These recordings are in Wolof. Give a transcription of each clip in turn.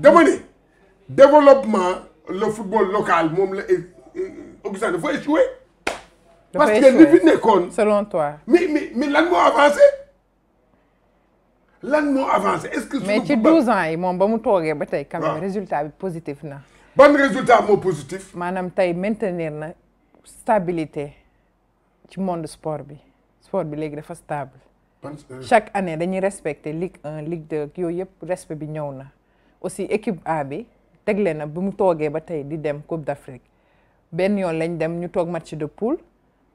dama ne développement le football local moom la Augustin dafa échoué. parce que li fi nekkoon. selon toi. mais lan moo avancé. lan moo avancé est-ce que. mais ci 12 ans yi moom ba mu toogee ba tey. quand même résultat bi positif na. ban résultat moo positif. maanaam tey maintenir na stabilité ci monde sport bi léegi dafa stable. chaque année dañuy respecter Ligue 1 Ligue 2 yooyu yëpp respect bi ñëw na. aussi équipe A bi tegle na bu mu toogee ba tey di dem Coupe d'Afrique benn yoon lañ dem ñu toog match de poule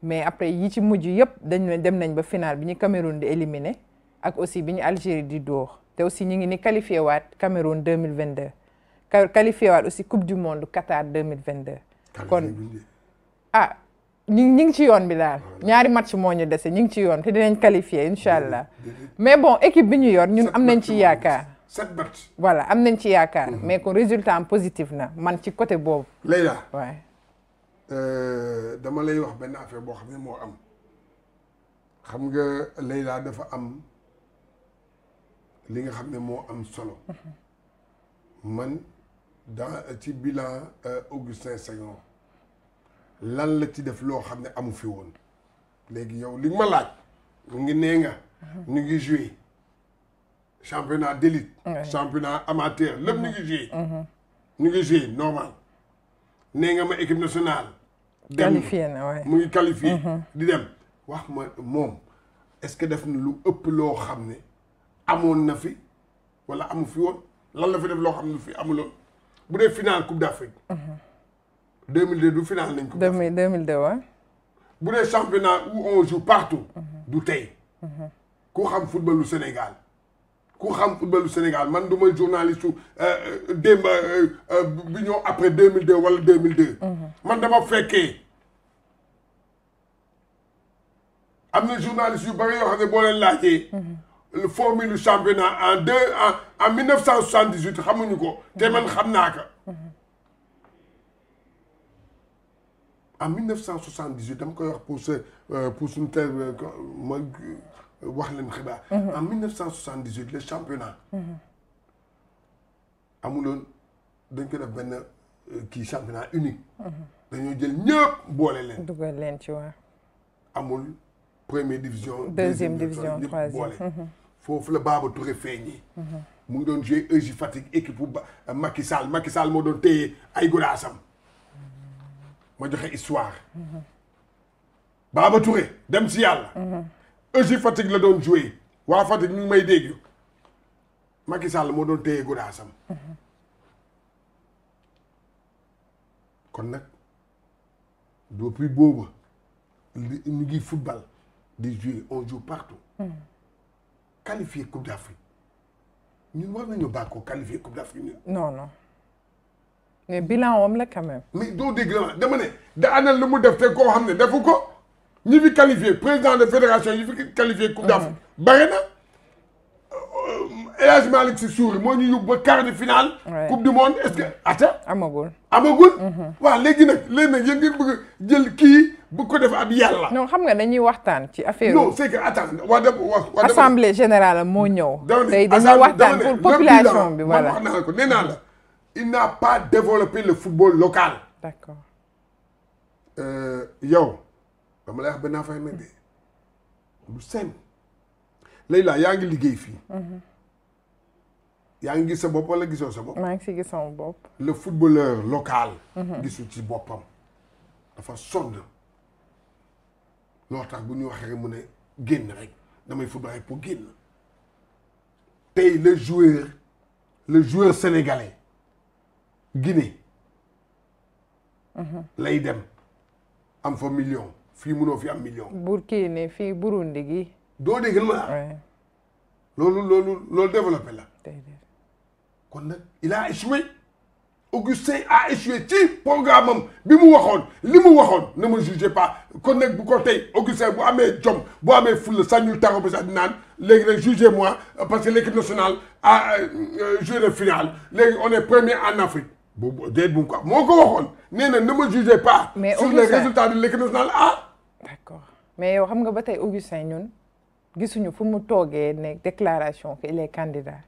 mais après yi ci mujj yëpp dem nañ ba final bi ñu Cameroun di éliminer ak aussi bi ñu Algérie di dóor te aussi ñu ngi ni qualifié waat Cameroun 2022 qualifié waat aussi Coupe du monde Qatar 2022 kon ñu ngi ci yoon bi daal ñaari match moo ñu dese ñu ngi ci yoon te dinañ qualifié incha allah mais bon équipe bi ñu yor ñun am nañ ci yaakaar 7 matchs. voilà am nañ ci yaakaar mais kon résultat am positif na man ci côté boobu. Leïla waay. dama lay wax benn affaire boo xam ne moo am xam nga Leïla dafa am li nga xam ne moo am solo man ci bilan Augustin Senghor lan la ci def loo xam ne amu fi woon léegi yow li nga ma laaj mu ngi nee nga ñu ngi joué championnat d'élite championnat amateur lépp ñu ngi joué normal nee nga ma équipe nationale qualifié na waay mu ngi qualifié di dem wax ma moom est-ce que def na lu ëpp loo xam ne amoon na fi wala amu fi woon lan la fi def loo xam ne lu fi amuloon bu dee finale Coupe d'Afrique 2002 du final nañ ko 2002 waaw bu dee championnat où on joue partout du tey ku xam footballu Sénégal man du may journaliste su démb bi ñëw après 2002 wala 2002 man dama fekkee am na journaliste yu bari yoo xam ne boo leen laajee le formule championnat en 1978 xamuñu ko te man xam naa ko en 1978 dama koy wax pour suñu tel ma wax leen xibaar en 1978 le championnat amuloon dañ ko def benn kii championnat unique dañoo jël ñëpp boole leen dugal leen ci waa amul première division deuxième division ñëpp boole foofu la Baba Touré feeñee mu ngi doon joué EJ Fatick équipe bu Macky Sall moo doon téye ay godaasam ma joxe histoire Baba Touré dem si yàlla EJ Fatick la doon joué waa Fatick ñu ngi may dégg Macky Sall moo doon téye godaasam kon nag depuis booba ñu ngi football di jouer on joue partout qualifié Coupe d'Afrique ñun war nañoo bàkkoo qualifié Coupe d'Afrique ñun non mais bilan moom la quand même mais doo dégg la dama ne da anal lu mu def te koo xam ne defu ko ñi fi qualifié président de fédération yi fi qualifié Coupe d'Afrique bare na El Hadj Malick Sy Souris moo ñu yóbbu ba quart de finale Coupe du monde est-ce que amagul waaw léegi nag yéen ngeen bëgg jël kii bu ko def ab yàlla non xam nga dañuy waxtaan ci affaire non c'est que attends assemblée générale moo ñëw tey dañuy waxtaan pour population bi voilà wax naa la ko nee naa la il n'a pas développé le football local d'accord yow dama lay wax benn affaire nag de lu simple Leïla yaa ngi liggéey fii yaa ngi gis sa bopp wala gisoo sa bopp maa ngi si gis sama bopp le footballeur local gisul ci boppam dafa sonn loo tax bu ñu waxee rek mu ne génn rek damay football rek pour génn tey le joueur sénégalais Guinée lay dem am fa million fii mënoo fi am million Burkina fii Burundi gi doo dégg ma loolu développé la kon nag il a échoué Augustin a échoué ci programme am bi mu waxoon li mu waxoon ne me jugez pas kon nag bu ko tey Augustin bu amee jom bu amee fulla sañul taxaw ba sax di naan léegi nag jugez-moi parce que l'équipe nationale a joué le finale léegi on est premier en Afrique boobu déet bu ko moo ko waxoon nee na ne me jugez pas sur les résultats de l'équipe nationale d'accord mais yow xam nga ba tey Augustin ñun gisuñu fu mu toogee ne déclaration que il est candidat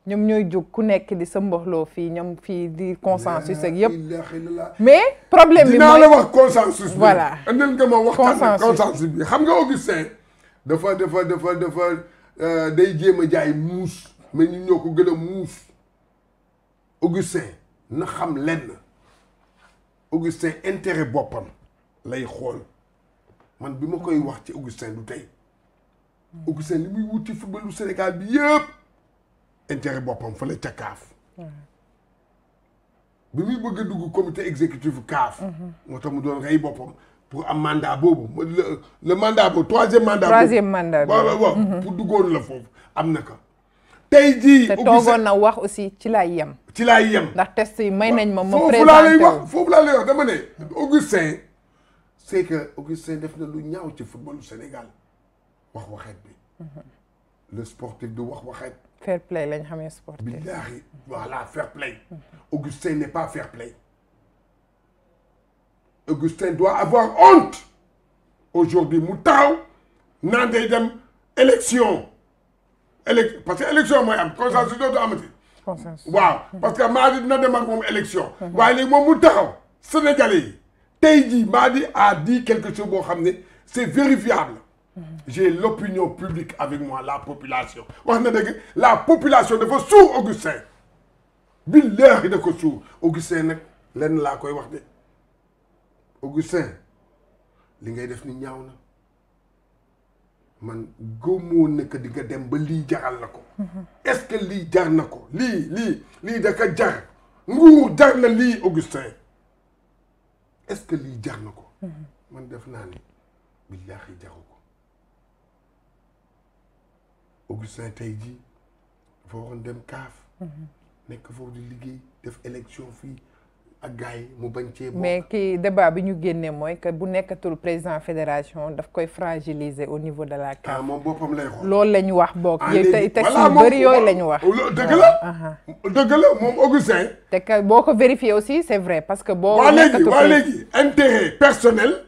ñoom ñooy jóg ku nekk di sa mboxloo fii ñoom fii di consensus ak yëpp mais problème bi dinaa la wax consensus bi voilà andil nga ma waxtaan consensus bi xam nga Augustin dafa day jéem a jaay muus mais ñun ñoo ko gën a muus Augustin na xam lenn Augustin intérêt boppam lay xool man bi ma koy wax ci Augustin du tey Augustin li muy wuti footballu Sénégal bi yëpp intérêt boppam fa la ca CAF bi muy bëgg a dugg comité exécutif CAF moo tax mu doon rey boppam pour am mandat boobu le mandat boobu troisième mandat bi waaw pour duggoon la foofu am na ko tey jii te toogoon na wax aussi ci laay yem ndax test yi may nañ ma présenté foofu laa lay wax dama ne Augustin c'est que Augustin def na lu ñaaw ci footballu Sénégal waxet bi le sportif du waxet fair play lañ xamee sportif billahi voilà fair play Augustin n'est pas fair play Augustin doit avoir honte aujourd'hui mu taxaw naan day dem élection parce que élection mooy am consensus dootu amati waaw parce que Madi dina dem ak moom élection waaye léegi moom mu taxaw Sénégalais yi tey jii Madi a dit quelque chose boo xam ne c'est vérifiable j'ai l'opinion publique avec moi la population wax na dëgg la population dafa suur Augustin billahi da ko suur Augustin nag lenn laa koy wax de Augustin li ngay def ni ñaaw na man góomoo ne que di nga dem ba lii jaral la ko est-ce que lii jar na ko lii da ka jar nguur jar na lii Augustin est-ce que lii jar na ko man def naa ni billahi jaru ko Augustin tey jii dafa waroon dem CAF nekk foofu di liggéey def élection fii ak gars yi mu bañ cee bokk mais kii débat bi ñu génnee mooy que bu nekkatul président fédération daf koy fragiliser au niveau de la CAF. moom boppam lay xool loolu la ñu wax boog. te texte yu bëri yooyu la ñu wax. dëgg la moom Augustin. te que boo ko vérifier aussi c'est vrai parce que boo. waa léegi intérêt personnel.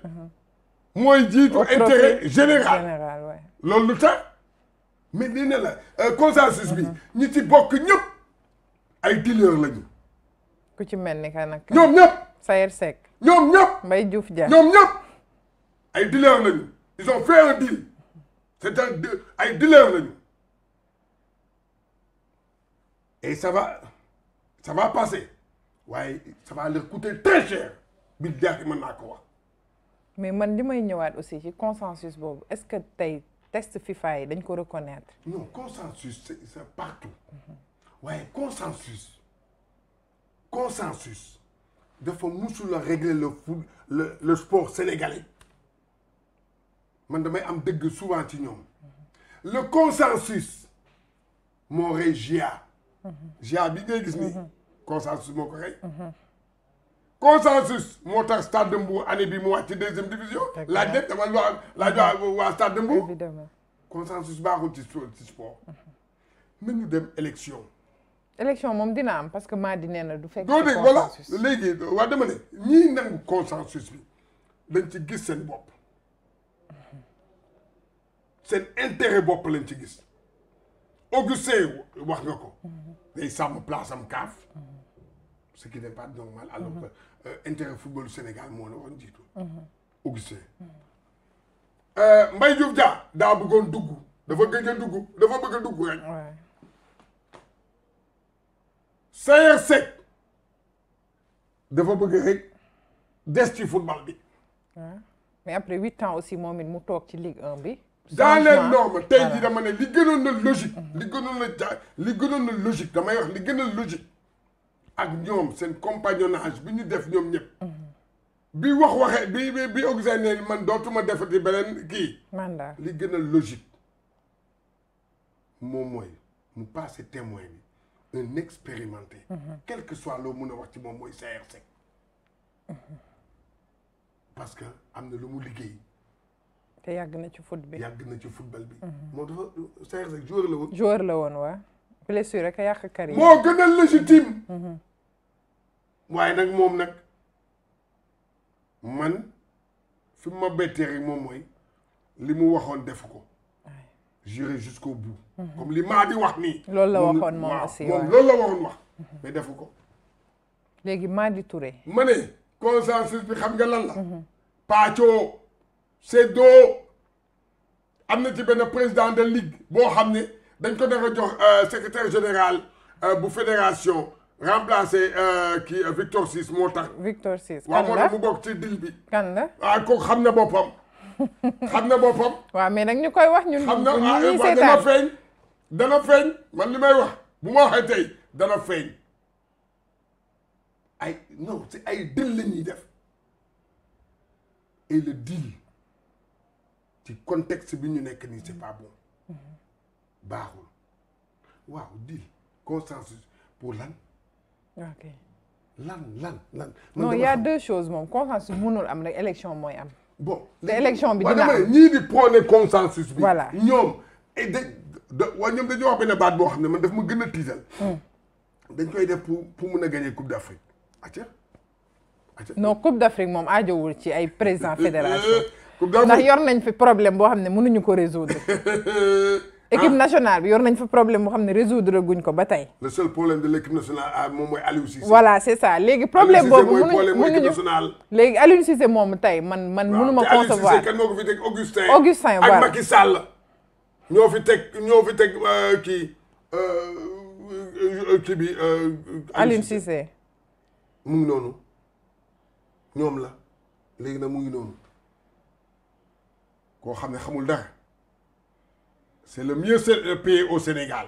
mooy jiitu intérêt général. loolu lu tax mais nee na la consensus bi ñi ci bokk ñëpp ay dealers lañu. ku ci mel ni que nag. ñoom ñëpp. Sayer Seck. ñoom ñëpp. Mbaye Diouf Dia. ñoom ñëpp ay dealers lañu. ils ont fait un deal. ay dealers lañu. et ça va passer. waaye ça va leur coûter très cher. bi jaaxi mën naa ko wax. mais man li may ñëwaat aussi ci consensus boobu est-ce que tey test FIFA yi dañ ko reconnaître. non consensus c'est partout. waaye consensus dafa musul a régler le sport sénégalais man damay am dëgg souvent ci ñoom le consensus moo rey GIA bi ngay gis ni consensus moo ko rey consensus moo tax Stade de Mbour année bi mu wàcc ci deuxième division laaj leen dama laaj waa Stade de Mbour consensus baaxul ci sport nañu dem élection moom dina am parce que Madi nee na du fekk. voilà léegi waa dama ne ñii nangu consensus bi dañ ci gis seen bopp seen intérêt bopp lañ ci gis Augustin wax nga ko day sàmm place am CAF ce qui n'est pas normal alors que intérêt football Sénégal moo la woon jiitu Augustin Mbaye Diouf Dia daa bëggoon dugg dafa bëgg a dugg rek Sayer Seck dafa bëgg rek des ci football bi. mais après 8 ans aussi moom it mu toog ci Ligue 1 bi. dans les normes tey jii dama ne li gënoon na logique. li gënoon na logique damay wax li gën a logique ak ñoom seen compagnonnage bi ñu def ñoom ñëpp. bi waxee bi Augustin ne man dootuma defati beneen kii. mandat li gën a logique moom mooy mu passé témoin bi. un expérimenté. quel que soit loo mën a wax ci moom mooy Sayer Seck. parce que am na lu mu liggéey. te yàgg na ci foot bi. football bi. moo dafa Sayer Seck joueur la woon. joueur la woon waa. blessure rek a yàq carrière. moo gën a légitime. waaye nag moom nag man fi ma bettee rek moom mooy li mu waxoon def ko. j'irai jusqu'au bout. comme li maa di wax nii. loolu la waxoon moom aussi moom loolu la waxoon wax. mais defu ko. léegi Madi Touré. ma ne consensus bi xam nga lan la. pàccoo seddoo am na ci benn président de ligue boo xam ne dañ ko nar a jox secrétaire général bu fédération remplacé kii Victor Ciss moo tax. Victor Ciss waaw kan moo la tax mu bokk ci dil bi. kan la ah kooku xam na boppam. xam na boppam. waaw mais nag ñu koy wax ñun. xam na ñuy dana feeñ. dana feeñ man li may wax bu ma waxee tey dana feeñ ay non c'est ay deal la ñuy def et le deal ci contexte bi ñu nekk nii c'est pas bon baaxul waaw deal consensus pour lan. ok lan. non y a deux choses moom consensus mënul am rek élection mooy am. bon te élection bi dina am ñii di prôné consensus bi. voilà ñoom et waaye ñoom dañoo wax benn baat boo xam ne man daf ma gën a tiital. dañ koy def pour mun a gagner coupe d'Afrique. non coupe d'Afrique moom aajowul ci ay président fédération. coupe d'Afrique ndax yor nañ fi problème boo xam ne mënuñu ko résoudre. équipe nationale bi yor nañ fi problème boo xam ne résoudre guñ ko ba tey. le seul problème de l'équipe nationale moom mooy Aliou Cissé. voilà c'est ça léegi problème boobu mënuñu léegi Aliou Cissé moom tey man mënuma concevoir. Aliou Cissé kan moo ko fi teg Augustin voilà ak Macky Sall. ñoo fi teg kii bi. Aliou Cissé. mu ngi noonu ñoom la léegi nag mu ngi noonu koo xam ne xamul dara c'est le mieux payé au Sénégal.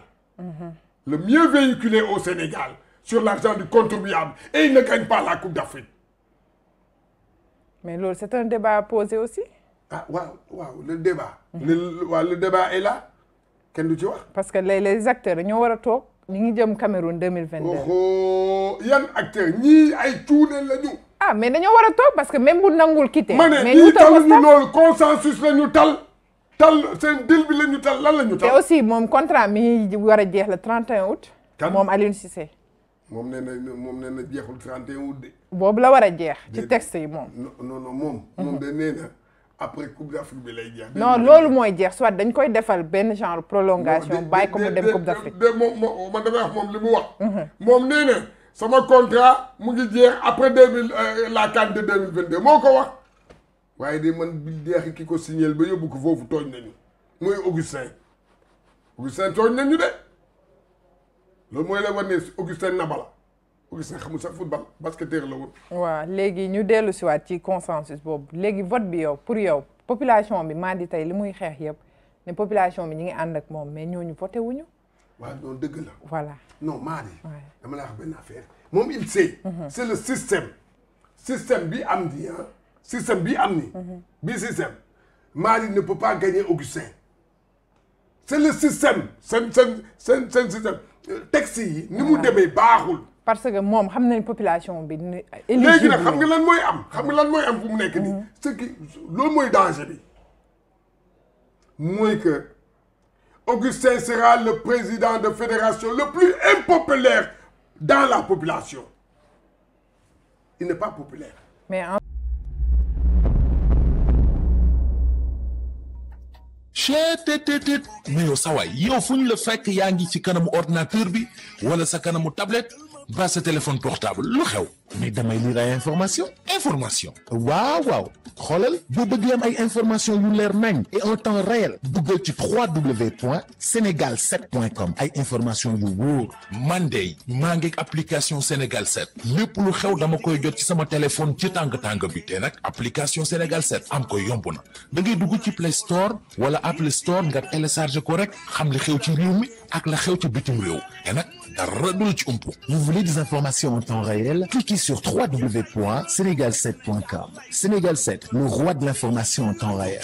Le mieux véhiculé au Sénégal sur l'argent du contribuable et il ne gagne pas la Coupe d'Afrique. mais loolu c'est un débat à poser aussi. ah waaw le débat. le débat est là kenn du ci wax. parce que les acteurs ñoo war a toog ñu ngi jëm Cameroun 2022. oh yan acteurs ñii ay cuune lañu. ah mais dañoo war a toog parce que même bu nangul quitté. ma ne ñii taluñu loolu consensus la ñu tal seen deal bi la ñu tal lan la ñu tal. te aussi moom contrat mi war a jeex le 31 août. moom Aliou Cissé. moom nee na jeexul 31 août de. boobu la war a jeex ci texte yi moom. non moom de nee na après Coupe d'Afrique bi lay jeex. non loolu mooy jeex soit dañ koy defal benn genre prolongation bàyyi ko mu dem Coupe d'Afrique. moom man damay wax moom li mu wax. moom nee na sama contrat mu ngi jeex après la CAN de 2022 moo ko wax. waaye de man bi deexi ki ko signal ba yóbbu ko foofu tooñ nañu mooy Augustin tooñ nañu de loolu mooy la war ne Augustin Nabala Augustin xamul sax football basketteur la woon. waaw léegi ñu dellu si waat ci consensus boobu léegi vote bi yow pour yow population bi maa di tey li muy xeex yëpp ne population bi ñu ngi ànd ak moom mais ñooñu voté wuñu. waaw non dëgg la. voilà non maa di. dama la wax benn affaire moom il sait. c'est le système bi am di système bii am ni bii système Mali ne peut pas gagner Augustin c'est le système seen système texte yi ni mu demee baaxul. parce que moom xam nañ population bi. léegi nag xam nga lan mooy am fu mu nekk nii. ce qui loolu mooy danger bi mooy que Augustin sera le président de fédération le plus impopulaire dans la population il n'est pas populaire. mais cheetetetet mais yow sawaay yow fu ñu la fekk yaa ngi ci kanamu ordinateur bi wala sa kanamu tablette ba sa téléphone portable lu xew mais damay lire ay information waaw xoolal boo bëgg am ay information yu leer nañ et en temps réel duggal ci www.senegal7.com ay information yu wóor man de maa ngi application Sénégal 7 lépp lu xew dama koy jot ci sama téléphone ci tàng bi te nag application Sénégal 7 am ko yomb na da ngay dugg ci Play Store wala Apple Store nga télécharge ko rek xam li xew ci réew mi ak la xew ci bitim réew te nag dara du la ci umpu. Vous voulez des informations en temps réel? Cliquez sur www.senegal7.com. Sénégal 7, le roi de l'information en temps réel.